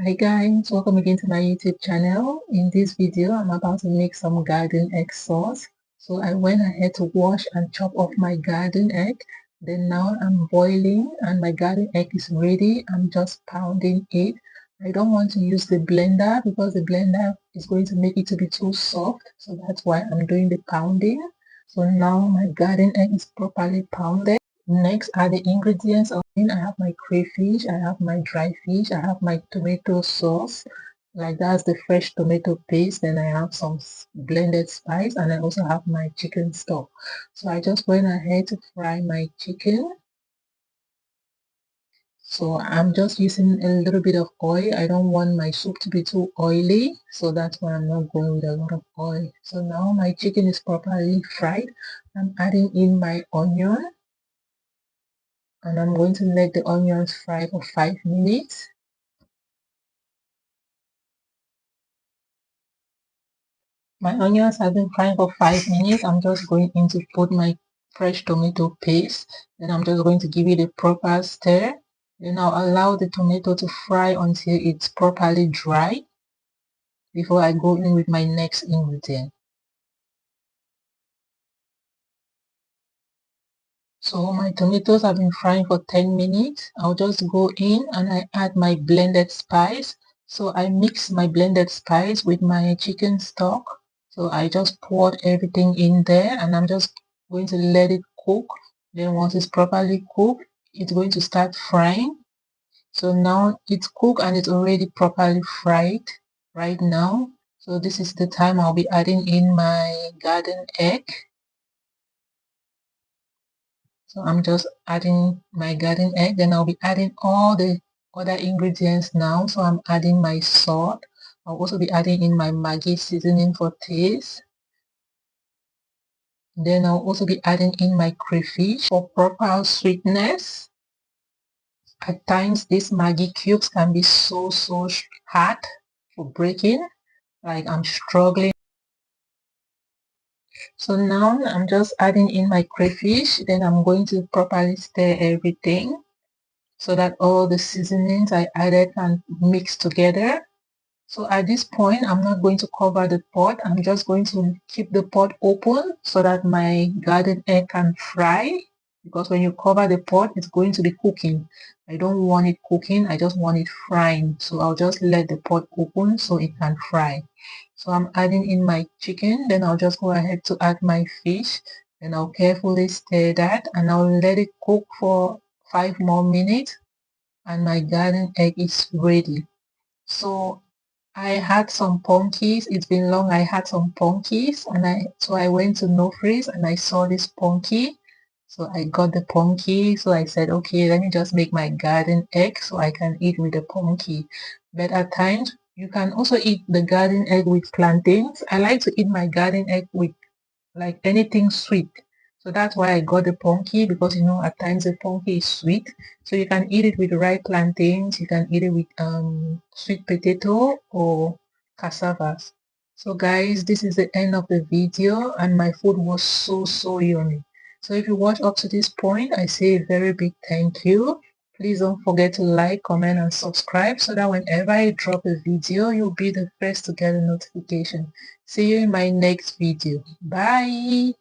Hi guys, welcome again to my YouTube channel. In this video, I'm about to make some garden egg sauce. So I went ahead to wash and chop off my garden egg. Then now I'm boiling and my garden egg is ready. I'm just pounding it. I don't want to use the blender because the blender is going to make it to be too soft. So that's why I'm doing the pounding. So now my garden egg is properly pounded. Next are the ingredients. I have my crayfish, I have my dry fish, I have my tomato sauce, like that's the fresh tomato paste, then I have some blended spice, and I also have my chicken stock. So I just went ahead to fry my chicken. So I'm just using a little bit of oil. I don't want my soup to be too oily, so that's why I'm not going with a lot of oil. So now my chicken is properly fried. I'm adding in my onion, and I'm going to let the onions fry for 5 minutes. My onions have been frying for 5 minutes. I'm just going in to put my fresh tomato paste. Then I'm just going to give it a proper stir. Then I'll allow the tomato to fry until it's properly dry before I go in with my next ingredient. So my tomatoes have been frying for 10 minutes. I'll just go in and I add my blended spice. So I mix my blended spice with my chicken stock. So I just poured everything in there and I'm just going to let it cook. Then once it's properly cooked, it's going to start frying. So now it's cooked and it's already properly fried right now. So this is the time I'll be adding in my garden egg. So I'm just adding my garden egg. Then I'll be adding all the other ingredients now. So I'm adding my salt. I'll also be adding in my Maggi seasoning for taste. Then I'll also be adding in my crayfish for proper sweetness. At times, these Maggi cubes can be so hard for breaking. Like I'm struggling. So now I'm just adding in my crayfish. Then I'm going to properly stir everything, so that all the seasonings I added can mix together. So at this point, I'm not going to cover the pot. I'm just going to keep the pot open so that my garden egg can fry. Because when you cover the pot, it's going to be cooking. I don't want it cooking. I just want it frying. So I'll just let the pot open so it can fry. So I'm adding in my chicken. Then I'll just go ahead to add my fish. Then I'll carefully stir that and I'll let it cook for 5 more minutes and my garden egg is ready. So I had some punkies. It's been long. I had some punkies and I went to No Freeze and I saw this punky. So I got the punky. So I said, okay, let me just make my garden egg so I can eat with the punky. But at times you can also eat the garden egg with plantains. I like to eat my garden egg with like anything sweet. So that's why I got the punky, because you know at times the punky is sweet. So you can eat it with ripe plantains, you can eat it with sweet potato or cassavas. So guys, this is the end of the video and my food was so yummy. So if you watch up to this point, I say a very big thank you. Please don't forget to like, comment and subscribe so that whenever I drop a video, you'll be the first to get a notification. See you in my next video. Bye.